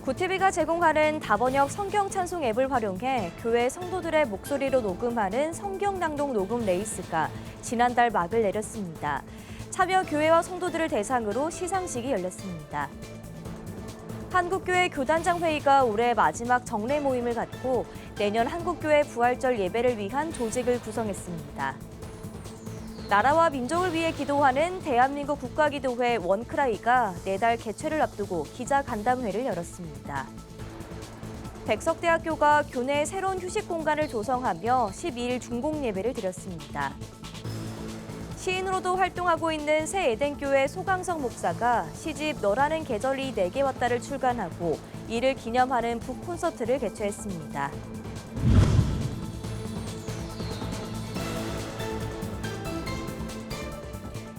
구티비가 제공하는 다번역 성경 찬송 앱을 활용해 교회 성도들의 목소리로 녹음하는 성경 낭독 녹음 레이스가 지난달 막을 내렸습니다. 참여 교회와 성도들을 대상으로 시상식이 열렸습니다. 한국교회 교단장 회의가 올해 마지막 정례 모임을 갖고 내년 한국교회 부활절 예배를 위한 조직을 구성했습니다. 나라와 민족을 위해 기도하는 대한민국 국가기도회 원크라이가 내달 개최를 앞두고 기자간담회를 열었습니다. 백석대학교가 교내에 새로운 휴식 공간을 조성하며 12일 중공예배를 드렸습니다. 시인으로도 활동하고 있는 새 에덴교회 소강성 목사가 시집 너라는 계절이 내게 왔다를 출간하고 이를 기념하는 북콘서트를 개최했습니다.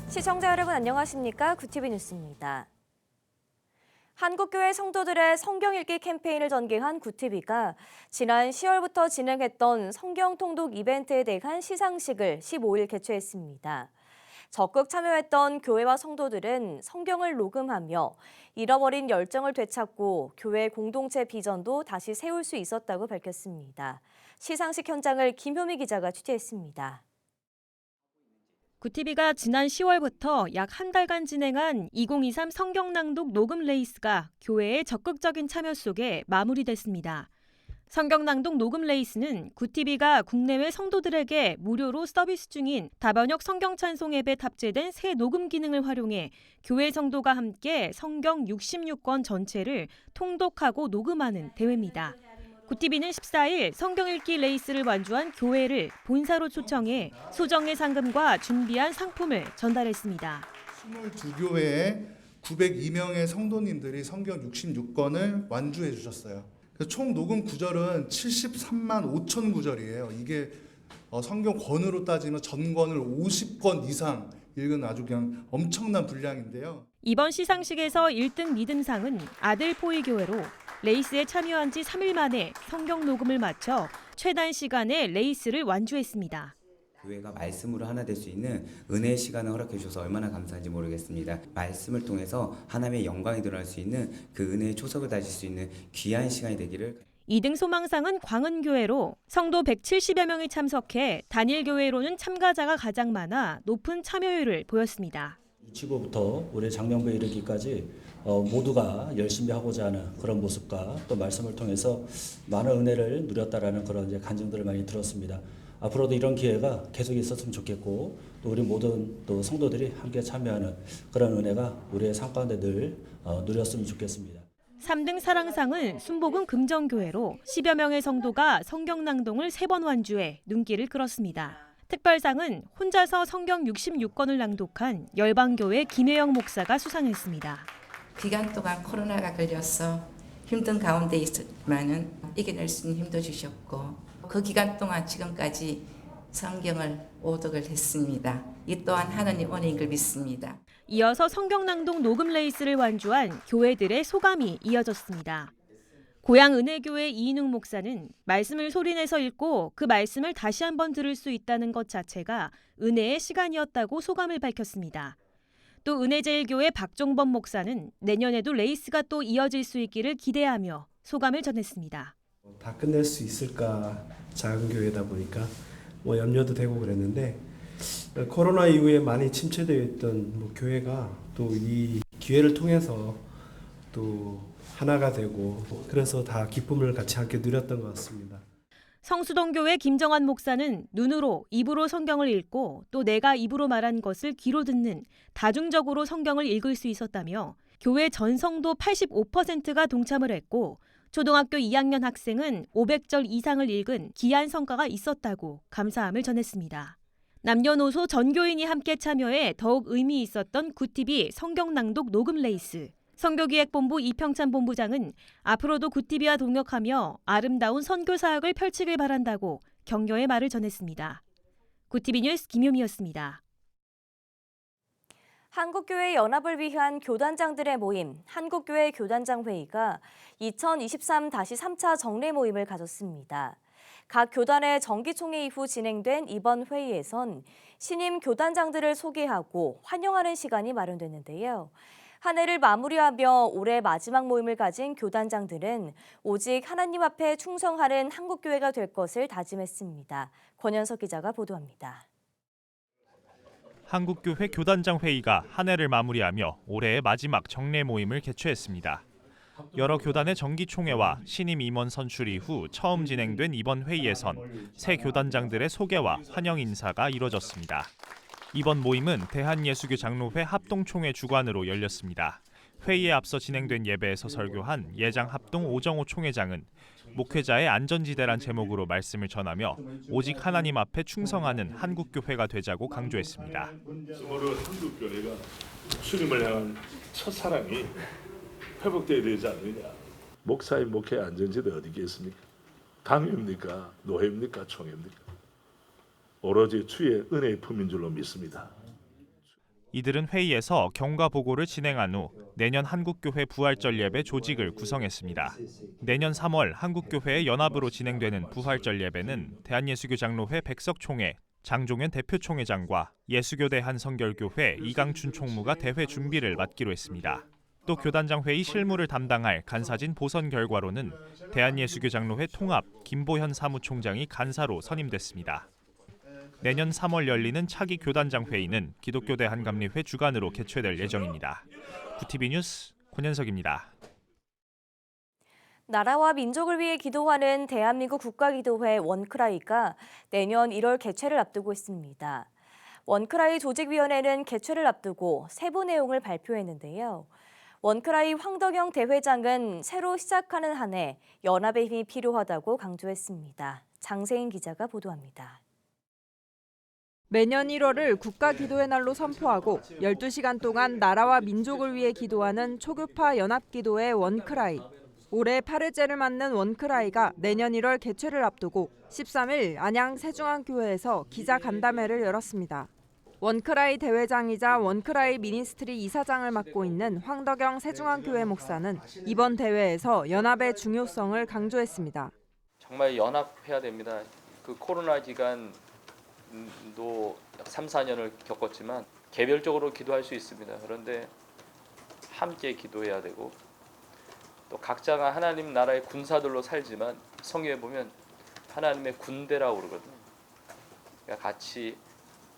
시청자 여러분 안녕하십니까? 구티비 뉴스입니다. 한국교회 성도들의 성경 읽기 캠페인을 전개한 구티비가 지난 10월부터 진행했던 성경 통독 이벤트에 대한 시상식을 15일 개최했습니다. 적극 참여했던 교회와 성도들은 성경을 녹음하며 잃어버린 열정을 되찾고 교회 공동체 비전도 다시 세울 수 있었다고 밝혔습니다. 시상식 현장을 김효미 기자가 취재했습니다. 구티비가 지난 10월부터 약 한 달간 진행한 2023 성경낭독 녹음 레이스가 교회의 적극적인 참여 속에 마무리됐습니다. 성경낭독 녹음 레이스는 구티비가 국내외 성도들에게 무료로 서비스 중인 다번역 성경찬송 앱에 탑재된 새 녹음 기능을 활용해 교회 성도가 함께 성경 66권 전체를 통독하고 녹음하는 대회입니다. 구티비는 14일 성경 읽기 레이스를 완주한 교회를 본사로 초청해 소정의 상금과 준비한 상품을 전달했습니다. 22교회에 902명의 성도님들이 성경 66권을 완주해 주셨어요. 총 녹음 구절은 73만 5천 구절이에요. 이게 성경 권으로 따지면 전권을 50권 이상 읽은 아주 그냥 엄청난 분량인데요. 이번 시상식에서 1등 믿음상은 아들포이교회로 레이스에 참여한 지 3일 만에 성경 녹음을 마쳐 최단 시간에 레이스를 완주했습니다. 교회가 말씀으로 하나 될 수 있는 은혜의 시간을 허락해 주셔서 얼마나 감사한지 모르겠습니다. 말씀을 통해서 하나님의 영광이 드러날 수 있는 그 은혜의 초석을 다질 수 있는 귀한 시간이 되기를. 2등 소망상은 광은교회로 성도 170여 명이 참석해 단일교회로는 참가자가 가장 많아 높은 참여율을 보였습니다. 유치부부터 올해 장명부에 이르기까지 모두가 열심히 하고자 하는 그런 모습과 또 말씀을 통해서 많은 은혜를 누렸다라는 그런 이제 간증들을 많이 들었습니다. 앞으로도 이런 기회가 계속 있었으면 좋겠고 또 우리 모든 또 성도들이 함께 참여하는 그런 은혜가 우리의 삶 가운데 늘 누렸으면 좋겠습니다. 3등 사랑상은 순복음 금정교회로 10여 명의 성도가 성경 낭독을 3번 완주해 눈길을 끌었습니다. 특별상은 혼자서 성경 66권을 낭독한 열방교회 김혜영 목사가 수상했습니다. 기간 동안 코로나가 걸려서 힘든 가운데 있었지만은 이겨낼 수 있는 힘도 주셨고 그 기간 동안 지금까지 성경을 오독을 했습니다. 이 또한 하나님 은혜인 걸 믿습니다. 이어서 성경낭독 녹음 레이스를 완주한 교회들의 소감이 이어졌습니다. 고양은혜교회 이인웅 목사는 말씀을 소리내서 읽고 그 말씀을 다시 한번 들을 수 있다는 것 자체가 은혜의 시간이었다고 소감을 밝혔습니다. 또 은혜제일교회 박종범 목사는 내년에도 레이스가 또 이어질 수 있기를 기대하며 소감을 전했습니다. 다 끝낼 수 있을까, 작은 교회다 보니까 염려도 되고 그랬는데 코로나 이후에 많이 침체되어 있던 교회가 또 이 기회를 통해서 또 하나가 되고 그래서 다 기쁨을 같이 함께 누렸던 것 같습니다. 성수동교회 김정환 목사는 눈으로 입으로 성경을 읽고 또 내가 입으로 말한 것을 귀로 듣는 다중적으로 성경을 읽을 수 있었다며 교회 전 성도 85%가 동참을 했고 초등학교 2학년 학생은 500절 이상을 읽은 귀한 성과가 있었다고 감사함을 전했습니다. 남녀노소 전교인이 함께 참여해 더욱 의미 있었던 구티비 성경낭독 녹음 레이스. 선교기획본부 이평찬 본부장은 앞으로도 구티비와 동역하며 아름다운 선교 사역을 펼치길 바란다고 격려의 말을 전했습니다. 구티비 뉴스 김효미였습니다. 한국교회 연합을 위한 교단장들의 모임, 한국교회 교단장 회의가 2023-3차 정례 모임을 가졌습니다. 각 교단의 정기총회 이후 진행된 이번 회의에선 신임 교단장들을 소개하고 환영하는 시간이 마련됐는데요. 한 해를 마무리하며 올해 마지막 모임을 가진 교단장들은 오직 하나님 앞에 충성하는 한국교회가 될 것을 다짐했습니다. 권현석 기자가 보도합니다. 한국교회 교단장 회의가 한 해를 마무리하며 올해의 마지막 정례 모임을 개최했습니다. 여러 교단의 정기총회와 신임 임원 선출 이후 처음 진행된 이번 회의에선 새 교단장들의 소개와 환영 인사가 이뤄졌습니다. 이번 모임은 대한예수교 장로회 합동총회 주관으로 열렸습니다. 회의에 앞서 진행된 예배에서 설교한 예장 합동 오정호 총회장은 목회자의 안전지대란 제목으로 말씀을 전하며 오직 하나님 앞에 충성하는 한국교회가 되자고 강조했습니다. 스스로 한국교회가 주님을 향한 첫사랑이 회복돼야 되지 않느냐. 목사의 목회 안전지대 어디 있겠습니까? 당입니까? 노회입니까? 총회입니까? 오로지 주의 은혜의 품인 줄로 믿습니다. 이들은 회의에서 경과 보고를 진행한 후 내년 한국교회 부활절 예배 조직을 구성했습니다. 내년 3월 한국교회의 연합으로 진행되는 부활절 예배는 대한예수교 장로회 백석총회, 장종현 대표총회장과 예수교 대한성결교회 이강춘 총무가 대회 준비를 맡기로 했습니다. 또 교단장 회의 실무를 담당할 간사진 보선 결과로는 대한예수교 장로회 통합 김보현 사무총장이 간사로 선임됐습니다. 내년 3월 열리는 차기 교단장 회의는 기독교 대한감리회 주관으로 개최될 예정입니다. 구티비 뉴스 권현석입니다. 나라와 민족을 위해 기도하는 대한민국 국가기도회 원크라이가 내년 1월 개최를 앞두고 있습니다. 원크라이 조직위원회는 개최를 앞두고 세부 내용을 발표했는데요. 원크라이 황덕영 대회장은 새로 시작하는 한 해 연합의 힘이 필요하다고 강조했습니다. 장세인 기자가 보도합니다. 매년 1월을 국가기도의 날로 선포하고 12시간 동안 나라와 민족을 위해 기도하는 초교파 연합기도회 원크라이. 올해 8회째를 맞는 원크라이가 내년 1월 개최를 앞두고 13일 안양 세중앙교회에서 기자간담회를 열었습니다. 원크라이 대회장이자 원크라이 미니스트리 이사장을 맡고 있는 황덕영 세중앙교회 목사는 이번 대회에서 연합의 중요성을 강조했습니다. 정말 연합해야 됩니다. 그 코로나 기간도 3, 4년을 겪었지만 개별적으로 기도할 수 있습니다. 그런데 함께 기도해야 되고 또 각자가 하나님 나라의 군사들로 살지만 성경에 보면 하나님의 군대라고 그러거든요. 그러니까 같이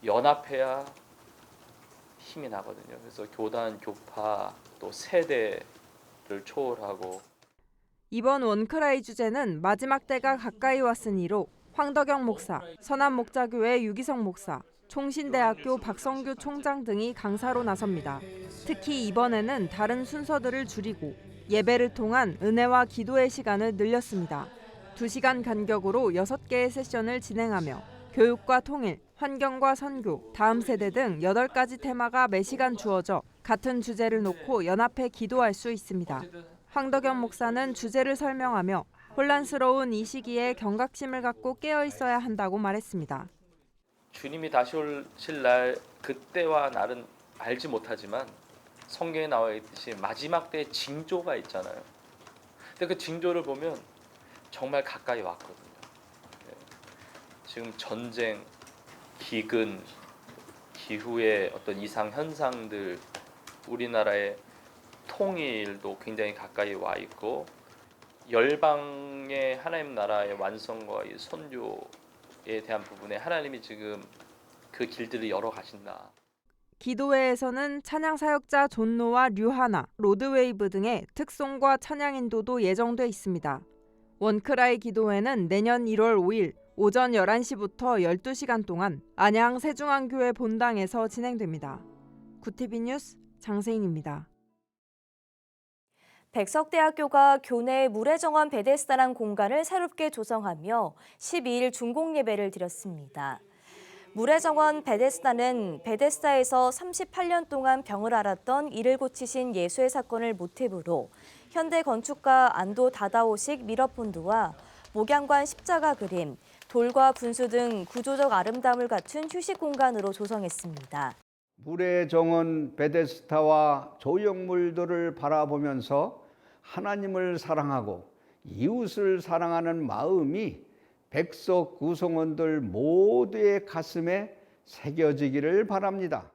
연합해야 힘이 나거든요. 그래서 교단, 교파, 또 세대를 초월하고 이번 원크라이 주제는 마지막 때가 가까이 왔으니로 황덕영 목사, 선한목자교회 유기성 목사, 총신대학교 박성규 총장 등이 강사로 나섭니다. 특히 이번에는 다른 순서들을 줄이고 예배를 통한 은혜와 기도의 시간을 늘렸습니다. 2시간 간격으로 6개의 세션을 진행하며 교육과 통일, 환경과 선교, 다음 세대 등 8가지 테마가 매시간 주어져 같은 주제를 놓고 연합해 기도할 수 있습니다. 황덕영 목사는 주제를 설명하며 혼란스러운 이 시기에 경각심을 갖고 깨어 있어야 한다고 말했습니다. 주님이 다시 오실 날 그때와 날은 알지 못하지만 성경에 나와 있듯이 마지막 때의 징조가 있잖아요. 근데 그 징조를 보면 정말 가까이 왔거든요. 지금 전쟁, 기근, 기후의 어떤 이상 현상들, 우리나라의 통일도 굉장히 가까이 와 있고 열방의 하나님 나라의 완성과 이 선교에 대한 부분에 하나님이 지금 그 길들을 열어 가신다. 기도회에서는 찬양 사역자 존노와 류하나, 로드웨이브 등의 특송과 찬양 인도도 예정돼 있습니다. 원크라이 기도회는 내년 1월 5일 오전 11시부터 12시간 동안 안양 세중앙교회 본당에서 진행됩니다. 구티비 뉴스 장세인입니다. 백석대학교가 교내 물의 정원 베데스다란 공간을 새롭게 조성하며 12일 중공 예배를 드렸습니다. 물의 정원 베데스다는 베데스다에서 38년 동안 병을 앓았던 이를 고치신 예수의 사건을 모티브로 현대 건축가 안도 다다오식 미러폰드와 목양관 십자가 그림, 돌과 분수 등 구조적 아름다움을 갖춘 휴식 공간으로 조성했습니다. 물의 정원 베데스다와 조형물들을 바라보면서 하나님을 사랑하고 이웃을 사랑하는 마음이 백석 구성원들 모두의 가슴에 새겨지기를 바랍니다.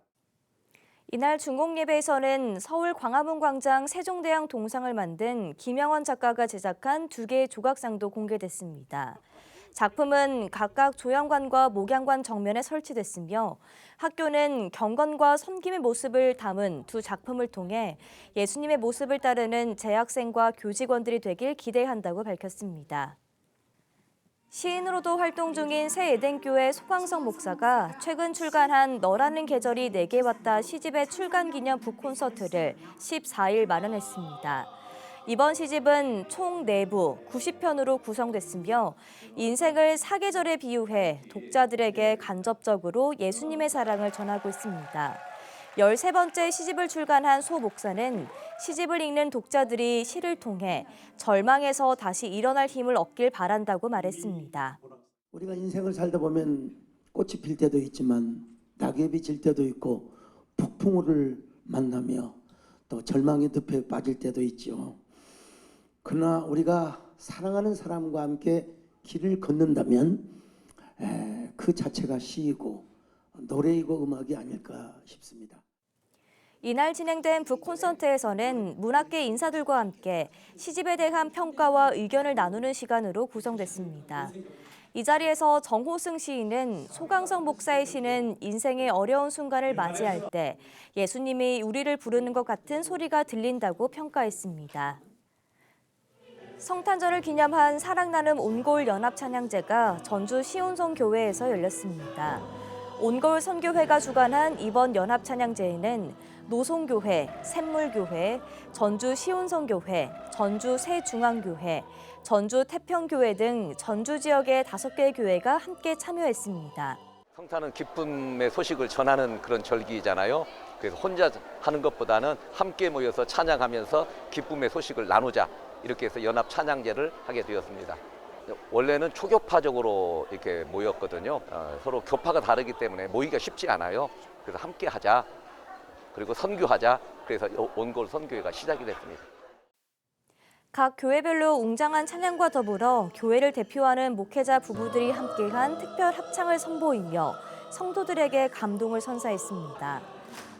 이날 중공예배에서는 서울 광화문 광장 세종대왕 동상을 만든 김영원 작가가 제작한 2개의 조각상도 공개됐습니다. 작품은 각각 조형관과 목양관 정면에 설치됐으며 학교는 경건과 섬김의 모습을 담은 2 작품을 통해 예수님의 모습을 따르는 재학생과 교직원들이 되길 기대한다고 밝혔습니다. 시인으로도 활동 중인 새 에덴교회 소광성 목사가 최근 출간한 너라는 계절이 내게 왔다 시집의 출간 기념 북콘서트를 14일 마련했습니다. 이번 시집은 총 4부 90편으로 구성됐으며 인생을 사계절에 비유해 독자들에게 간접적으로 예수님의 사랑을 전하고 있습니다. 13번째 시집을 출간한 소 목사는 시집을 읽는 독자들이 시를 통해 절망에서 다시 일어날 힘을 얻길 바란다고 말했습니다. 우리가 인생을 살다 보면 꽃이 필 때도 있지만 낙엽이 질 때도 있고 폭풍우를 만나며 또 절망의 늪에 빠질 때도 있죠. 그러나 우리가 사랑하는 사람과 함께 길을 걷는다면 그 자체가 시이고 노래이고 음악이 아닐까 싶습니다. 이날 진행된 북콘서트에서는 문학계 인사들과 함께 시집에 대한 평가와 의견을 나누는 시간으로 구성됐습니다. 이 자리에서 정호승 시인은 소광성 목사의 시는 인생의 어려운 순간을 맞이할 때 예수님이 우리를 부르는 것 같은 소리가 들린다고 평가했습니다. 성탄절을 기념한 사랑나눔 온고울 연합찬양제가 전주 시온성교회에서 열렸습니다. 온고울 선교회가 주관한 이번 연합찬양제에는 노송교회, 샘물교회, 전주 시온성교회, 전주 새중앙교회, 전주 태평교회 등 전주 지역의 5개의 교회가 함께 참여했습니다. 성탄은 기쁨의 소식을 전하는 그런 절기잖아요. 그래서 혼자 하는 것보다는 함께 모여서 찬양하면서 기쁨의 소식을 나누자. 이렇게 해서 연합 찬양제를 하게 되었습니다. 원래는 초교파적으로 이렇게 모였거든요. 서로 교파가 다르기 때문에 모이기가 쉽지 않아요. 그래서 함께 하자. 그리고 선교하자. 그래서 온고울 선교회가 시작이 됐습니다. 각 교회별로 웅장한 찬양과 더불어 교회를 대표하는 목회자 부부들이 함께한 특별 합창을 선보이며 성도들에게 감동을 선사했습니다.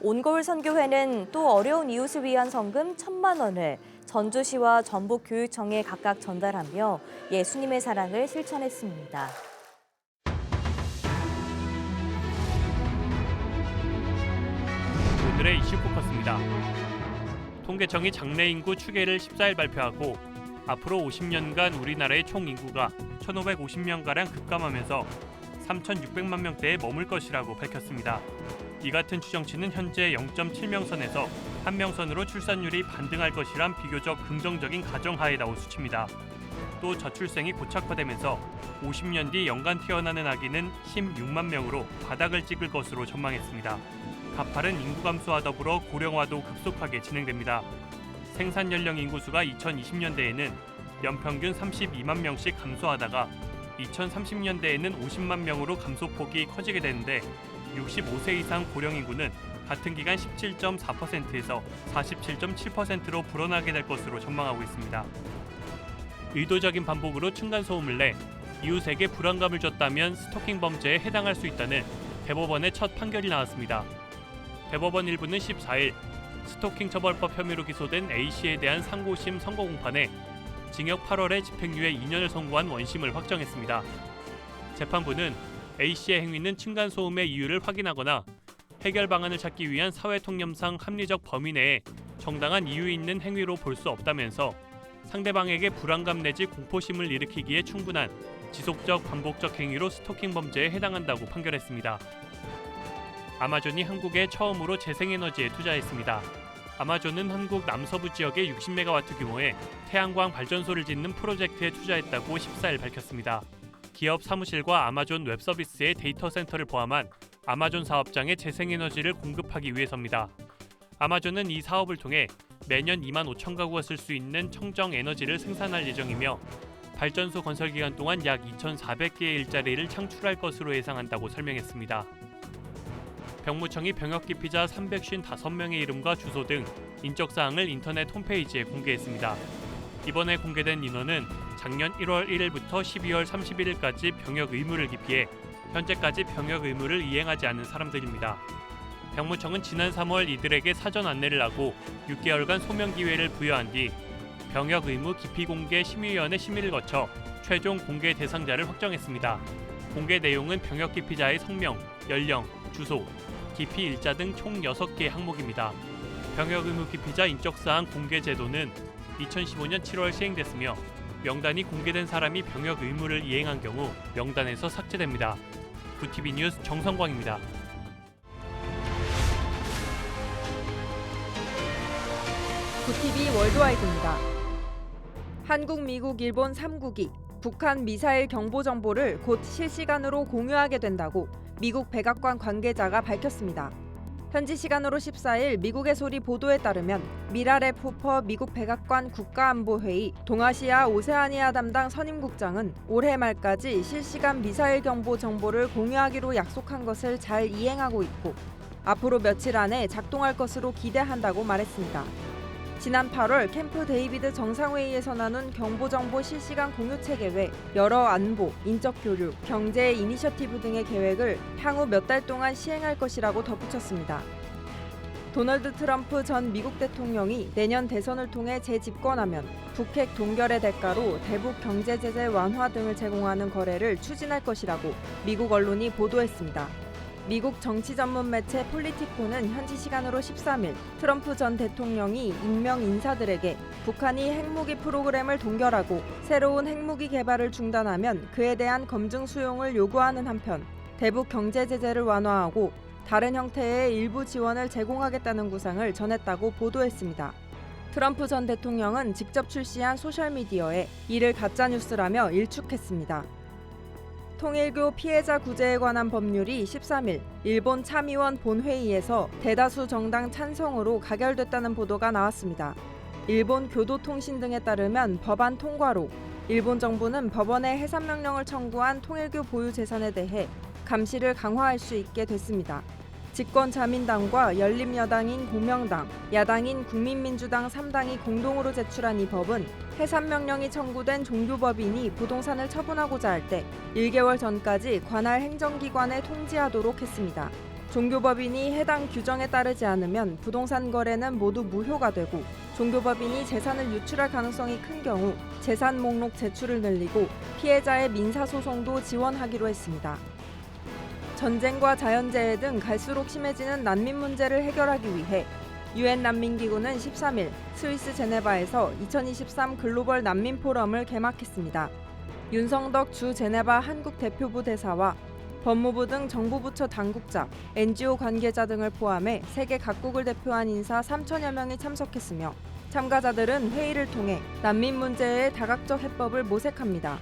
온고울 선교회는 또 어려운 이웃을 위한 성금 1,000만 원을 전주시와 전북교육청에 각각 전달하며 예수님의 사랑을 실천했습니다. 오늘의 이슈 포커스입니다. 통계청이 장래 인구 추계를 14일 발표하고 앞으로 50년간 우리나라의 총 인구가 1,550명가량 급감하면서 3,600만 명대에 머물 것이라고 밝혔습니다. 이 같은 추정치는 현재 0.7명 선에서 1명 선으로 출산율이 반등할 것이란 비교적 긍정적인 가정하에 나온 수치입니다. 또 저출생이 고착화되면서 50년 뒤 연간 태어나는 아기는 16만 명으로 바닥을 찍을 것으로 전망했습니다. 가파른 인구 감소와 더불어 고령화도 급속하게 진행됩니다. 생산 연령 인구수가 2020년대에는 연평균 32만 명씩 감소하다가 2030년대에는 50만 명으로 감소폭이 커지게 되는데 65세 이상 고령 인구는 같은 기간 17.4%에서 47.7%로 불어나게 될 것으로 전망하고 있습니다. 의도적인 반복으로 층간소음을 내 이웃에게 불안감을 줬다면 스토킹 범죄에 해당할 수 있다는 대법원의 첫 판결이 나왔습니다. 대법원 1부는 14일 스토킹 처벌법 혐의로 기소된 A씨에 대한 상고심 선고 공판에 징역 8월에 집행유예 2년을 선고한 원심을 확정했습니다. 재판부는 A씨의 행위는 층간소음의 이유를 확인하거나 해결 방안을 찾기 위한 사회통념상 합리적 범위 내에 정당한 이유 있는 행위로 볼 수 없다면서 상대방에게 불안감 내지 공포심을 일으키기에 충분한 지속적 반복적 행위로 스토킹 범죄에 해당한다고 판결했습니다. 아마존이 한국에 처음으로 재생에너지에 투자했습니다. 아마존은 한국 남서부 지역에 60메가와트 규모의 태양광 발전소를 짓는 프로젝트에 투자했다고 14일 밝혔습니다. 기업 사무실과 아마존 웹서비스의 데이터 센터를 포함한 아마존 사업장에 재생에너지를 공급하기 위해서입니다. 아마존은 이 사업을 통해 매년 2만 5천 가구가 쓸 수 있는 청정 에너지를 생산할 예정이며 발전소 건설 기간 동안 약 2,400개의 일자리를 창출할 것으로 예상한다고 설명했습니다. 병무청이 병역 기피자 355명의 이름과 주소 등 인적사항을 인터넷 홈페이지에 공개했습니다. 이번에 공개된 인원은 작년 1월 1일부터 12월 31일까지 병역 의무를 기피해 현재까지 병역 의무를 이행하지 않은 사람들입니다. 병무청은 지난 3월 이들에게 사전 안내를 하고 6개월간 소명 기회를 부여한 뒤 병역 의무 기피 공개 심의위원회 심의를 거쳐 최종 공개 대상자를 확정했습니다. 공개 내용은 병역 기피자의 성명, 연령, 주소, 기피 일자 등 총 6개 항목입니다. 병역 의무 기피자 인적사항 공개 제도는 2015년 7월 시행됐으며 명단이 공개된 사람이 병역 의무를 이행한 경우 명단에서 삭제됩니다. 구TV 뉴스 정성광입니다. 구TV 월드와이드입니다. 한국, 미국, 일본 3국이 북한 미사일 경보 정보를 곧 실시간으로 공유하게 된다고 미국 백악관 관계자가 밝혔습니다. 현지 시간으로 14일 미국의 소리 보도에 따르면 미라레 포퍼 미국 백악관 국가안보회의 동아시아 오세아니아 담당 선임국장은 올해 말까지 실시간 미사일 경보 정보를 공유하기로 약속한 것을 잘 이행하고 있고 앞으로 며칠 안에 작동할 것으로 기대한다고 말했습니다. 지난 8월 캠프 데이비드 정상회의에서 나눈 경보정보 실시간 공유 체계 외 여러 안보, 인적 교류, 경제 이니셔티브 등의 계획을 향후 몇 달 동안 시행할 것이라고 덧붙였습니다. 도널드 트럼프 전 미국 대통령이 내년 대선을 통해 재집권하면 북핵 동결의 대가로 대북 경제 제재 완화 등을 제공하는 거래를 추진할 것이라고 미국 언론이 보도했습니다. 미국 정치 전문 매체 폴리티코는 현지 시간으로 13일 트럼프 전 대통령이 임명 인사들에게 북한이 핵무기 프로그램을 동결하고 새로운 핵무기 개발을 중단하면 그에 대한 검증 수용을 요구하는 한편 대북 경제 제재를 완화하고 다른 형태의 일부 지원을 제공하겠다는 구상을 전했다고 보도했습니다. 트럼프 전 대통령은 직접 출시한 소셜미디어에 이를 가짜뉴스라며 일축했습니다. 통일교 피해자 구제에 관한 법률이 13일 일본 참의원 본회의에서 대다수 정당 찬성으로 가결됐다는 보도가 나왔습니다. 일본 교도통신 등에 따르면 법안 통과로 일본 정부는 법원에 해산명령을 청구한 통일교 보유 재산에 대해 감시를 강화할 수 있게 됐습니다. 집권자민당과 열린여당인 공명당, 야당인 국민민주당 3당이 공동으로 제출한 이 법은 해산명령이 청구된 종교법인이 부동산을 처분하고자 할 때 1개월 전까지 관할 행정기관에 통지하도록 했습니다. 종교법인이 해당 규정에 따르지 않으면 부동산 거래는 모두 무효가 되고 종교법인이 재산을 유출할 가능성이 큰 경우 재산 목록 제출을 늘리고 피해자의 민사소송도 지원하기로 했습니다. 전쟁과 자연재해 등 갈수록 심해지는 난민 문제를 해결하기 위해 유엔 난민기구는 13일 스위스 제네바에서 2023 글로벌 난민 포럼을 개막했습니다. 윤성덕 주 제네바 한국 대표부 대사와 법무부 등 정부 부처 당국자, NGO 관계자 등을 포함해 세계 각국을 대표한 인사 3천여 명이 참석했으며 참가자들은 회의를 통해 난민 문제의 다각적 해법을 모색합니다.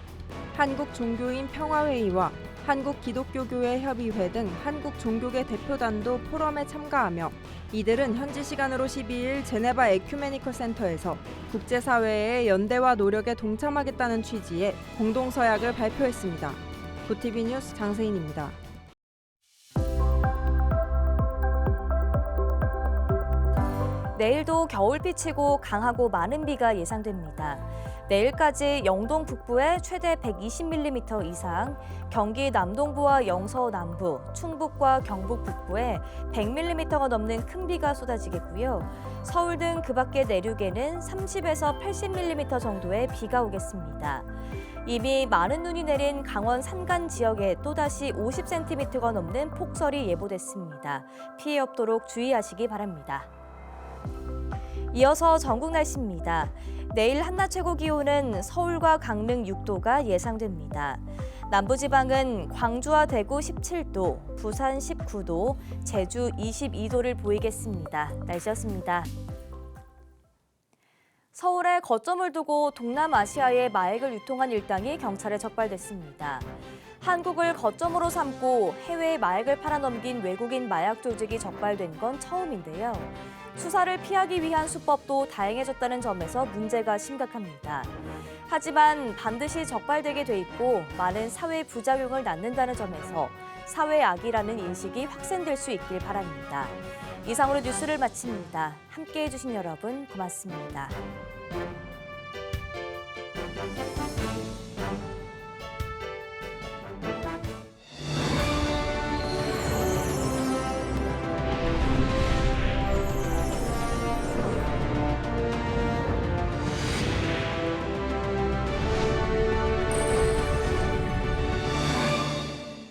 한국 종교인 평화회의와 한국 기독교교회 협의회 등 한국 종교계 대표단도 포럼에 참가하며 이들은 현지 시간으로 12일 제네바 에큐메니컬 센터에서 국제사회의 연대와 노력에 동참하겠다는 취지의 공동서약을 발표했습니다. 구TV 뉴스 장세인입니다. 내일도 겨울비 치고 강하고 많은 비가 예상됩니다. 내일까지 영동 북부에 최대 120mm 이상, 경기 남동부와 영서 남부, 충북과 경북 북부에 100mm가 넘는 큰 비가 쏟아지겠고요. 서울 등 그 밖의 내륙에는 30에서 80mm 정도의 비가 오겠습니다. 이미 많은 눈이 내린 강원 산간 지역에 또다시 50cm가 넘는 폭설이 예보됐습니다. 피해 없도록 주의하시기 바랍니다. 이어서 전국 날씨입니다. 내일 한낮 최고 기온은 서울과 강릉 6도가 예상됩니다. 남부지방은 광주와 대구 17도, 부산 19도, 제주 22도를 보이겠습니다. 날씨였습니다. 서울에 거점을 두고 동남아시아에 마약을 유통한 일당이 경찰에 적발됐습니다. 한국을 거점으로 삼고 해외에 마약을 팔아넘긴 외국인 마약 조직이 적발된 건 처음인데요. 수사를 피하기 위한 수법도 다양해졌다는 점에서 문제가 심각합니다. 하지만 반드시 적발되게 돼 있고 많은 사회 부작용을 낳는다는 점에서 사회악이라는 인식이 확산될 수 있길 바랍니다. 이상으로 뉴스를 마칩니다. 함께해 주신 여러분 고맙습니다.